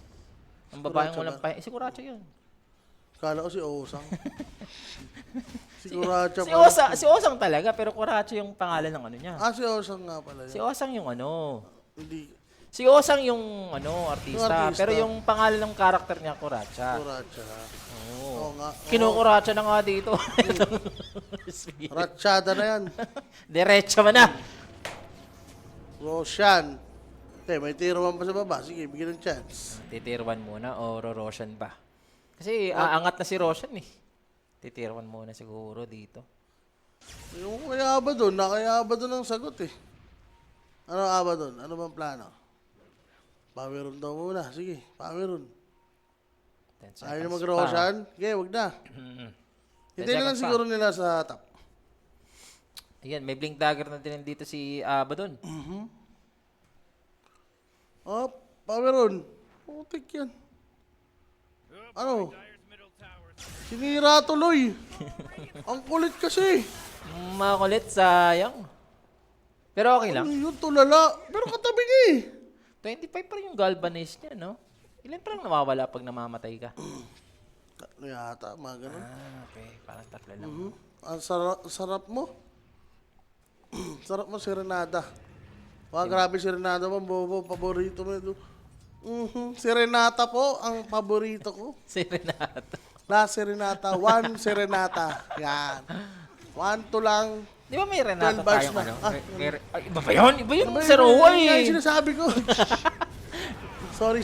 Ang babaeng Kuracho walang ba? pahinga. Si Kuracho yun. Kala ko si Osang. si Kuracha Si Osang talaga, pero Kuracho yung pangalan ng ano niya. Si Osang nga pala Si yun. Osang yung ano. Hindi. Si Osang yung ano, artista. Yung artista. Pero yung pangalan ng karakter niya, Kuracha. Kuracha. Oo. Oo nga. Kinukuracha na nga dito. Ratchada na yan. Diretso man na. Roshan. May tirawan pa sa baba. Sige, bigyan ng chance. Titirwan muna o Roshan ba? Kasi aangat na si Roshan eh. Titirwan muna siguro dito. Yung kaya ba doon? Nakaya ba doon ang sagot eh? Ano ba doon? Ano bang plano? Power room daw muna. Sige, power room. 10 Ayaw nyo seconds pa. mag-Roshan? Okay, wag na. Hintayin na lang seconds pa. siguro nila sa top. Ayan, may blink dagger na din dito si Abadon. Oh, power room. Putik yan. Ano? Dyer's middle tower. Sinira tuloy. Ang kulit kasi. Makulit, sayang. Pero okay lang. Ano yun, tulala. Pero katabi niya eh. 25 pa rin yung galvanize niya, no? Ilan pa lang nawawala pag namamatay ka? Ano yata, mga ganun. Okay. Parang tatlo lang. Ang sarap mo. Sarap mo, Serenada. Wah, grabe Serenada mo, bobo, paborito mo ito. Serenata po, ang paborito ko. Si Renato. La Serenata, one Serenata. Yan. 1-2 lang. Di ba may Renato 12 bars tayong na. ano? Ah, Ay, iba ba yun? Iba yun Ano ba sa yun? Roa Yan yung eh. sinasabi ko. sorry.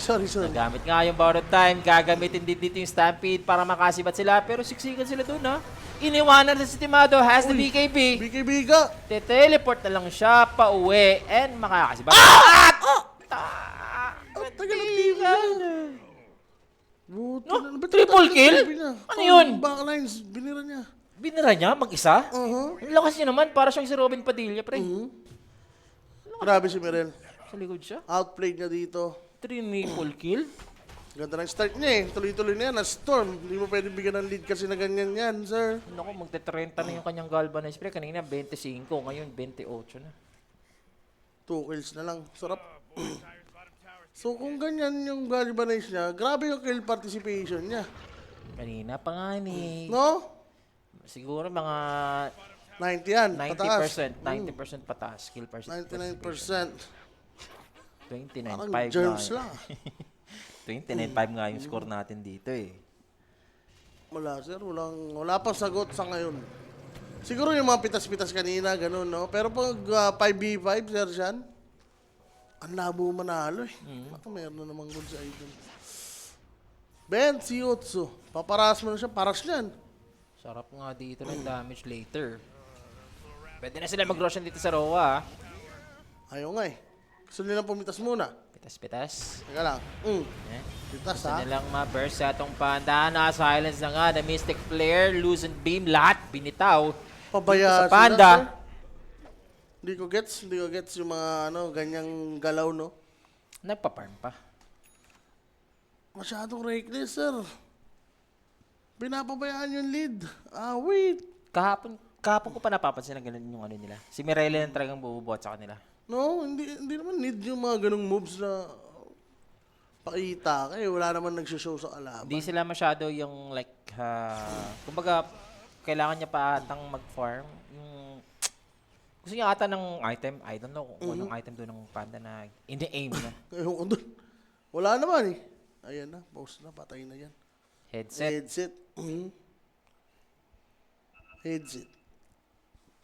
Gamit nga yung borrowed time, gagamitin din dito yung Stampede para makasibat sila, pero siksikan sila dun ha. Iniwanan sa si Timado, has the BKB. BKB ka. Te-teleport na lang siya pa uwi and makakasibat. Tagal ng TV yan. Buti No? na. Ba't Triple tagal ng kill? TV niya? Ano yun? Backlines, binira niya. Binira niya mag-isa? Uh-huh. Ang lakas niya naman, para siyang si Robin Padilla, pre. Grabe si Mirel. Sa likod siya. Outplayed niya dito. Triple kill. Ganda ng start niya eh. Tuloy-tuloy na yan. Na-storm. Hindi mo pwede bigyan ng lead kasi na ganyan yan, sir. Naku, magte-30 na yung kanyang galvanized spray. Kanina 25, ngayon 28 na. 2 kills na lang. Sarap. So kung ganyan yung galvanize niya, grabe yung kill participation niya. Kanina pa nga ni... No? Siguro mga 90 yan. Pataas. 90%. 90% pataas. Kill participation. 99%. 29.5 Parang nga. germs eh. lang. 29.5 nga yung score natin dito eh. Wala, sir. Wala pa sagot sa ngayon. Siguro yung mga pitas-pitas kanina, ganun, no? Pero pag 5v5, sir, Sean, ang labo manalo eh. Ako meron na namang good sa idol. Ben, si Otso. Paparas mo na siya. Paras niyan. Sarap nga dito ng damage later. Pwede na sila mag-roshan dito sa Roa. Ayaw nga eh. Gusto nila pumitas muna. Pitas-pitas. Teka lang. Eh? Pitas, Gusto ha? nilang ma-burst sa itong panda. Na-silence na nga. The Mystic Flare, Loosen Beam, lahat binitaw. Pabaya Dito sa Panda. sila, sir. Hindi ko gets yung mga ganyang galaw, no? Nagpa-farm pa. Masyadong reckless, sir. Pinapabayaan yung lead. Wait. Kahapon ko pa napapansin na ganun yung ano nila. Si Mirelle na talagang bububuhat sa kanila. No, hindi naman need yung mga ganong moves na pakita kayo. Wala naman nagsishow sa kalaban. Hindi sila masyado yung like, kumbaga, kailangan niya pa atang mag-farm. Yung, gusto niya ata ng item. I don't know kung anong item doon ng panda na ini-aim na. Ayun ko dun. Wala naman eh. Ayan na, post na, patay na yan. Headset. Headset.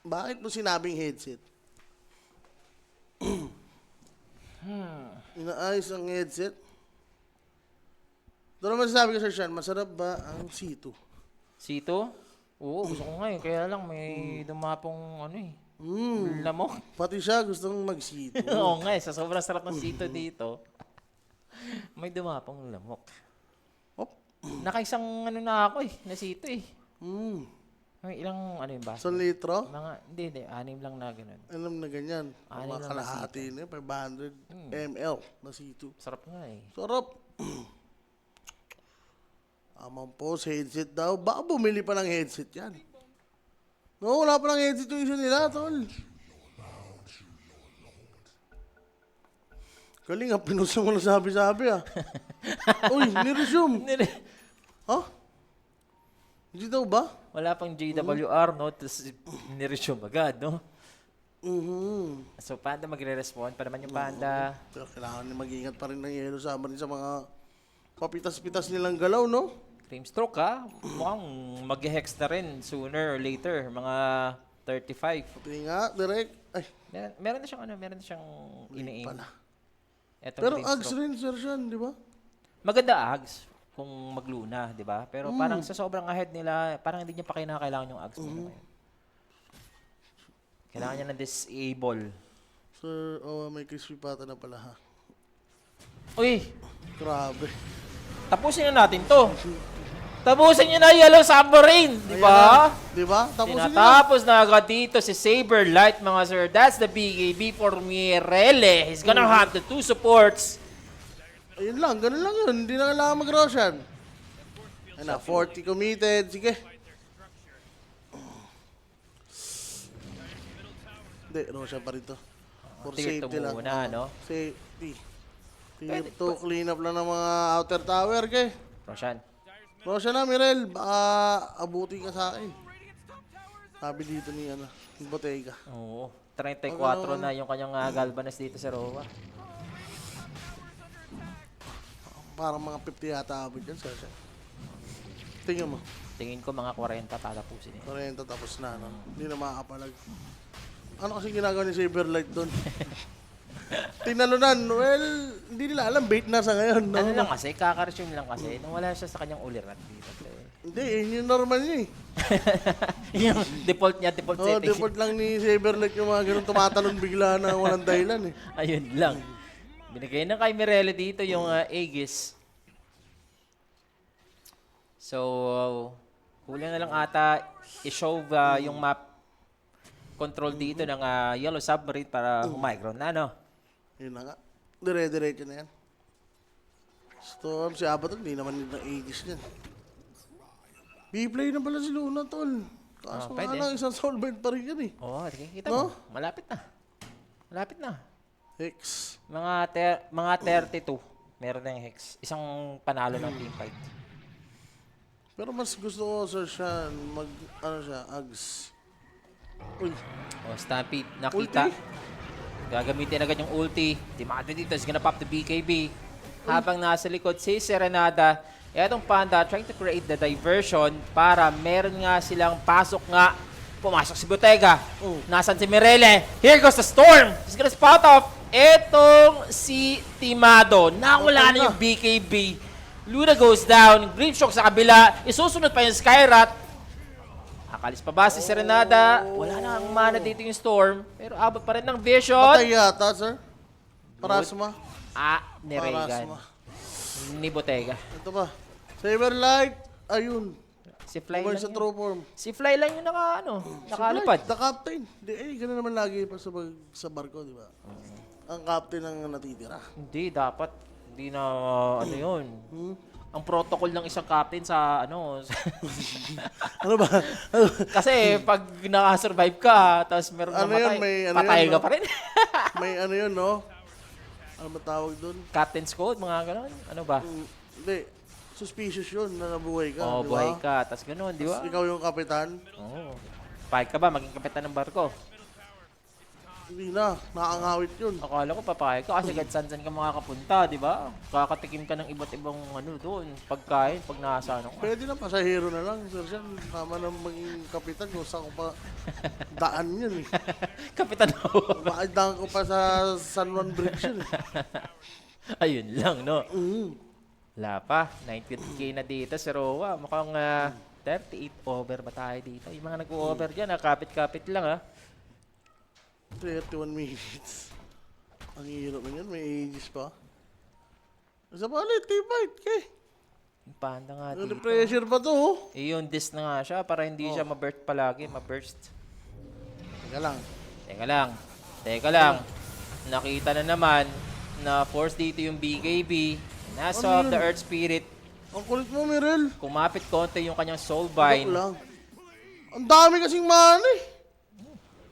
Bakit mo sinabing headset? Inaayos ang headset. Doon naman sabi ko sa Sean, masarap ba ang C2? Sito? Oo, gusto ko nga eh. Kaya lang may dumapong ano eh. Lamok. Pati siya gustong mag-C2. Oo nga eh. Sa sobrang sarap ng sito dito, may dumapong lamok. Op. Nakaisang ano na ako eh. Na sito eh. May ilang ano yung basa? 1 litro? Mga, hindi. 6 lang na ganun. Alam na ganyan. Ano Mga lang kalahati na 500 ml na C2. Sarap nga eh. Sarap. Amang post, headset daw. Baka bumili pa ng headset yan. No, wala pa ng headset yung isa nila, tol. Galing, pinusa mo na sabi-sabi ah. Uy, niresume. Ha? Hindi daw ba? Wala pang JWR, no? Tapos niresume agad, no? So, Panda magre-respond pa naman yung Panda. Pero kailangan niya mag-ingat pa rin ng Yellow Submarine sa mga papitas-pitas nilang galaw, no? Flame Stroke, ha? Mukhang mag-hex na rin sooner or later. Mga 35. Pati nga, direct. Ay, Meron na siyang ini-aim. pala. Etong Pero Flame Ags Stroke. rin, Sir Sean, di ba? Maganda Ags kung magluna, di ba? Pero parang sa sobrang ahead nila, parang hindi niya pa kinakailangan yung Ags nila ngayon. Kailangan niya ng disable. Sir, may crispy pata na pala ha. Uy! Grabe. Tapusin na natin to. Tapusin niyo na Yellow Submarine, di ba? Di ba? Tapusin nila. Tinatapos na agad dito si Saberlight, mga sir. That's the BKB for Mirelle. He's gonna have the 2 supports. Ayun lang, ganun lang yun. Hindi na kailangan mag-Roshan. Ayun na, 40 committed. Sige. Hindi, Roshan pa rin to. For Tier safety 2 lang. muna, no? Safety. Tier 2, clean up lang ng mga outer tower, kay. Roshan. Roshan na, Mirel. Baka abuti ka sa akin. Sabi dito ni, yung Bottega. Oo. 34 Ano? na yung kanyang galvanized dito sa Roa. Parang mga 50 yata abot dyan, Sir. Tingnan mo. Tingin ko mga 40 tatapusin eh. 40 tapos na, no? Hindi na makakapalag. Ano kasi ginagawa ni Saberlight doon? Tinalunan. Well, hindi nila alam. Bait na sa ngayon, no? Ano lang kasi, kaka-resume lang kasi, nung wala siya sa kanyang ulirat dito. Hindi, yun yung normal niya eh. Yung default niya, default Oh, setting. default lang ni Saberlight yung mga ganun tumatalon bigla na walang dahilan eh. Ayun lang. Binigay na kay Mirelle dito yung Aegis. So, kulang na lang ata i-show yung map control dito ng Yellow Submarine para humiground na, no? Yun na nga. Dire-diretso na yan. Storm, si Abaton, hindi naman nila Aegis niyan. B-play na pala si Luna, tol. Kaso nga pwede. lang, isang soulbird pa rin yan eh. Oo, kita No? mo. Malapit na. Malapit na. Hex. Mga 32. Meron na yung Hex. Isang panalo ng team fight. Pero mas gusto ko, Sir Sean, Ags. Uy, Oh, Stampede, nakita. Ulti? Gagamitin agad yung ulti. Timado dito is gonna pop the BKB. Habang nasa likod si Serenada, etong Panda trying to create the diversion para meron nga silang pasok nga. Pumasok si Bottega. Oh. Nasaan si Mirele? Here goes the Storm. He's gonna spot off. Etong si Timado. Nawala na yung BKB. Luna goes down. Grimshock sa kabila. Isusunod pa yung Skyrat. Akalis pa ba si Serenada? Wala na ang mana dito yung Storm. Pero abot pa rin ng Vision. patay yata, Sir. Parasma. Ni Reagan. Parasma. Ni Bottega. Ito ba? Saberlight. Ayun. Si Fly Bumalik lang sa yun. true form. Si Fly lang yung nakalipad. The captain. Ganun naman lagi pa sa barko, di ba? Ang captain ang natitira. Hindi, dapat. Hindi na, ano yun. Ang protocol ng isang captain sa, Ano ba? kasi pag nakasurvive ka, tapos meron Ano namatay, yun, may ano patay yun, ka no? pa rin. May ano yun, no? Ano ba tawag dun? Captain's code, mga ganon. Ano ba? Hindi. Suspicious yun na nabuhay ka. Oo, di ba? buhay ka. Tapos ganon, di ba? Ikaw yung kapitan. Oo. Pahig ka ba maging kapitan ng barko? Hindi na. Nakangawit yun. Akala ko papayag ka kasi kahit saan ka makakapunta, di ba? Kakatikim ka ng iba't ibang doon, pagkain, pag nasa ka. Pwede na, pasahero na lang. Sir Sean, tama na maging kapitan kung saan ko pa daan yun eh. Kapitan ako. Makadaan ko pa sa San Juan Bridge yun eh. Ayun lang, no? Mm. Wala pa. 90k na dito si Roa. Mukhang 38 over ba tayo dito? Yung mga nag-over dyan, kapit-kapit lang, ha? 31 minutes. Ang hirap na yan. May ages pa. Isa pa ulit, T-Fight. Okay. Yung Panda nga Ano dito. pressure pa to, oh. Yung dis na nga siya para hindi siya ma-burst palagi. Ma-burst. Teka lang. Teka lang. Nakita na naman na force dito yung BKB. Nasa Ano the yun? Earth Spirit. Ang kulit mo, Mirel. Kumapit konti yung kanyang soul Joke bind. lang. Ang dami kasing mana eh.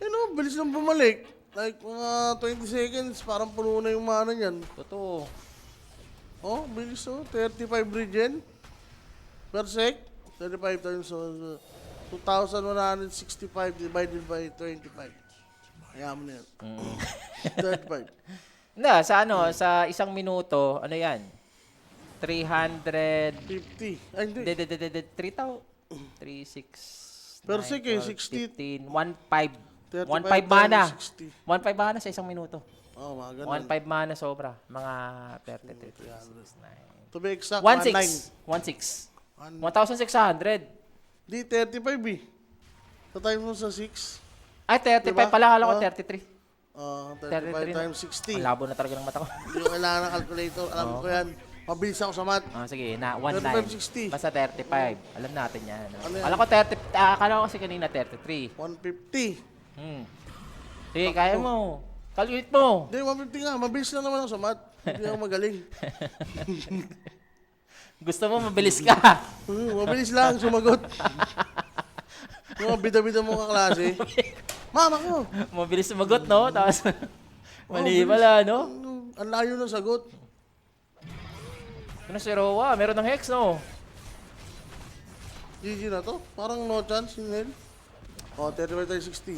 Ano, bilis lang bumalik. Like, mga 20 seconds, parang puno na yung mana niyan. Totoo. Oh, bilis oh. 35 regen per sec. 35 times, so 2,165 divided by 25. Kaya mo na yan. 35. Hindi, sa isang minuto, ano yan? 300... 50. Ay, hindi. 3,000? 3, 6, Per sec eh, 60. 15, 1.5. 35 1.5 mana. times 60. 1.5 mana sa isang minuto. Oh, mga ganun. 1.5 mana sobra. Mga 33, 6, 9. To be exact, 1.6. 1.9. 1,600. Di, 35 eh. Sa time mo sa 6. Ay, 35 Diba? pala. Kala ko Oh. 33. 35 33 times Ang 60. labo na talaga ng mata ko. Hindi ko kailangan ng calculator. Alam ko yan. Mabilis ako sa math. Sige, 1.9. 35, 60. Basta 35. Alam natin yan. Ano yan? Akala ko 30. Akala ko kasi kanina 33. 150. Sige, kaya mo. Calculate mo. Hindi, 150 nga. Mabilis lang naman ako sa math. Hindi ako magaling. Gusto mo mabilis ka. Mabilis lang, sumagot. Yung mga bida-bida mo kaklase. Mama ko! Mabilis sumagot, no? Tapos, mali bilis. pala, no? Ang layo ng sagot. Ano si Roa? Meron ng Hex, no? GG na to. Parang no chance, Nel. Oh, 35 times 60.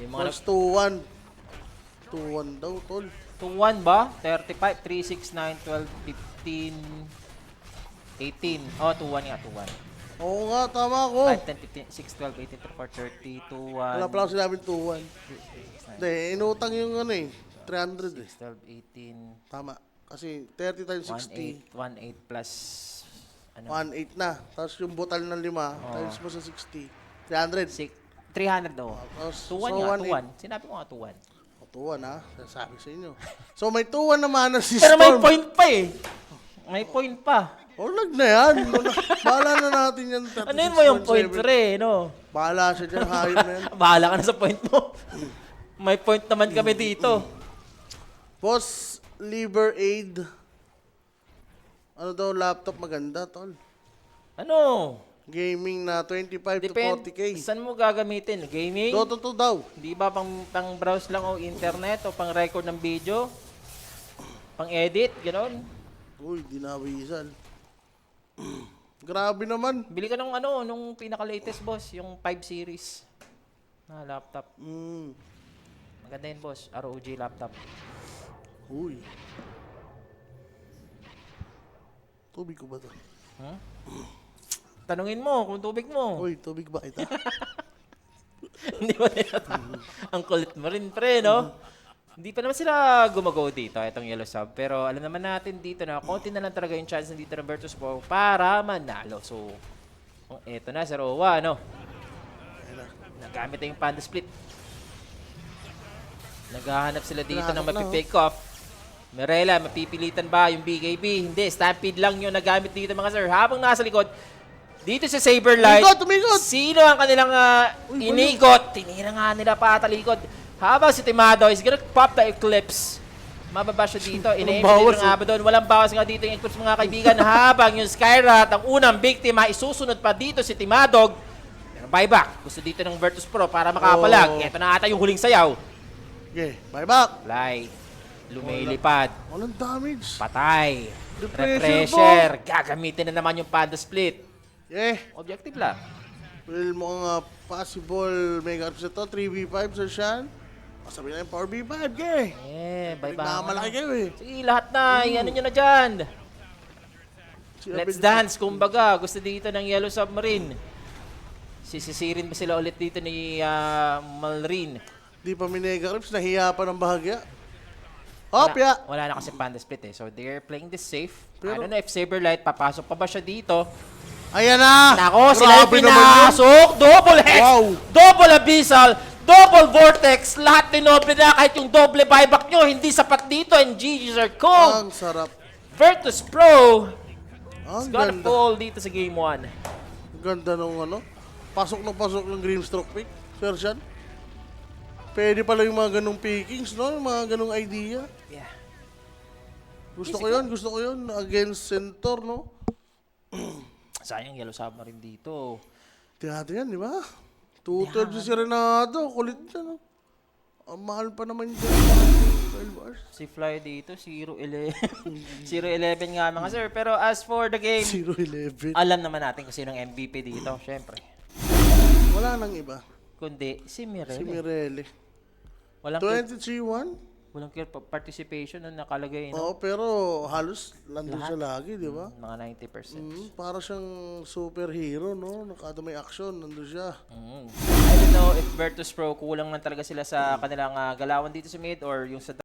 Yung mga First 2-1. 2-1 daw, tol. 2-1 ba? 35, 3, 6, 9, 12, 15, 18. Oh, 2-1 nga, 2-1. Oo nga, tama ako. 5, 10, 15, 6, 12, 18, 34, 30, 2-1. Wala pala ako sinabing 2-1. Hindi, inutang yung ano eh. 300 eh. 12, 18, Tama. Kasi 30 times 60. 18 plus, ano? 1.8 na. Tapos yung butal ng 5, times mo sa 60. 300. 300 daw. Tapos, 2-1 nga, 2-1. Sinabi ko nga 2-1. 2-1 ha. Sabi sa inyo. So may 2-1 naman na si Pero may Storm. point pa eh. May point pa. Lag na yan. Bahala na natin yan. Ano yun mo yung point, 36.7. pre, no? Bahala siya dyan, hayop na yan. Bahala ka na sa point mo. May point naman kami dito. Boss, Liver Aid. Ano daw, laptop maganda, tol. Ano? Gaming na 25 to 40K. Saan mo gagamitin? Gaming? Dota 2 daw. Di ba pang browse lang o internet o pang record ng video? Pang edit, gano'n? Uy, dinawisan. Grabe naman. Bili ka nung nung pinaka-latest boss, yung 5 series na laptop. Maganda yun boss, ROG laptop. Uy. Tubig ko ba to? Huh? Tanungin mo kung tubig mo. Uy, tubig ba kita? Hindi ba tinatanong? Ang kulit mo rin pre, no? Hindi pa naman sila gumago dito, itong Yellow Sub. Pero alam naman natin dito na konti na lang talaga yung chance dito ng Virtus Pro para manalo. So, eto na, si Roa, no? Nagamit na yung Panda Split. Naghahanap sila dito ng mapipick off. Mirela, mapipilitan ba yung BKB? Hindi, Stampede lang yung nagamit dito mga sir. Habang nasa likod, dito si Saberlight. Tumigot! Sino ang kanilang inigot? Tinira nga nila patalikod. Habang si Timado is gonna pop the Eclipse. Mababa siya dito. Ina-aim ng Abaddon. Walang bawas nga dito yung Eclipse mga kaibigan. Habang yung Skyrat, ang unang biktima, isusunod pa dito si Timadog. Pero buyback. Gusto dito ng Virtus Pro para makapalag. Ito na ata yung huling sayaw. Okay, bye back. Fly. Lumilipad. Walang damage. Patay. Depression Refresher. Gagamitin na naman yung Panda Split. Objective lang. Well, mukhang possible mega ups ito. 3v5, Sir Sean. Sabi na yung 4v5, Bye-bye. Nagmamalaki kayo eh. Sige, lahat na. Ano nyo na dyan. Let's dance, kumbaga. Gusto dito ng Yellow Submarine. Sisisirin ba sila ulit dito ni Malrin? Di pa minega rips, nahiya pa ng bahagya. Hopya! Wala na kasi Panda Split eh. So they're playing this safe. I Pero- don't know if Saberlight papasok pa ba siya dito. Ayan na! Nako, sila yung Grabe naman yun. pinasok. Double Hex! Wow. Double Abyssal! Double Vortex! Lahat tinoble na kahit yung double buyback nyo. Hindi sapat dito. And GG's are cold. Ang sarap. Virtus Pro Ang is gonna ganda. fall dito sa game 1. Ang ganda nung pasok ng Grimstroke pick. Sir Sean. Pwede pala yung mga ganong pickings, no? Yung mga ganong idea. Yeah. Gusto ko yun. Against Centaur, no? Sayang Yellow Submarine dito. Tiyate yan, di ba? 212 si Serenado. Kulit siya, no? Ang mahal pa naman dyan. 12 hours. Si Fly dito, 0-11. 0-11 nga mga sir. Pero as for the game, 0-11. alam naman natin kung sino ang MVP dito, syempre. Wala nang iba. Kundi si Mirelle. Si Mirelle. Walang 23-1? walang clear participation na nakalagay, no? Oo, pero halos nandun siya lagi, di ba? Mga 90%. Para siyang superhero, no? Nakada may action, nandun siya. I don't know if Virtus Pro kulang lang talaga sila sa kanilang galawan dito sa mid or yung sa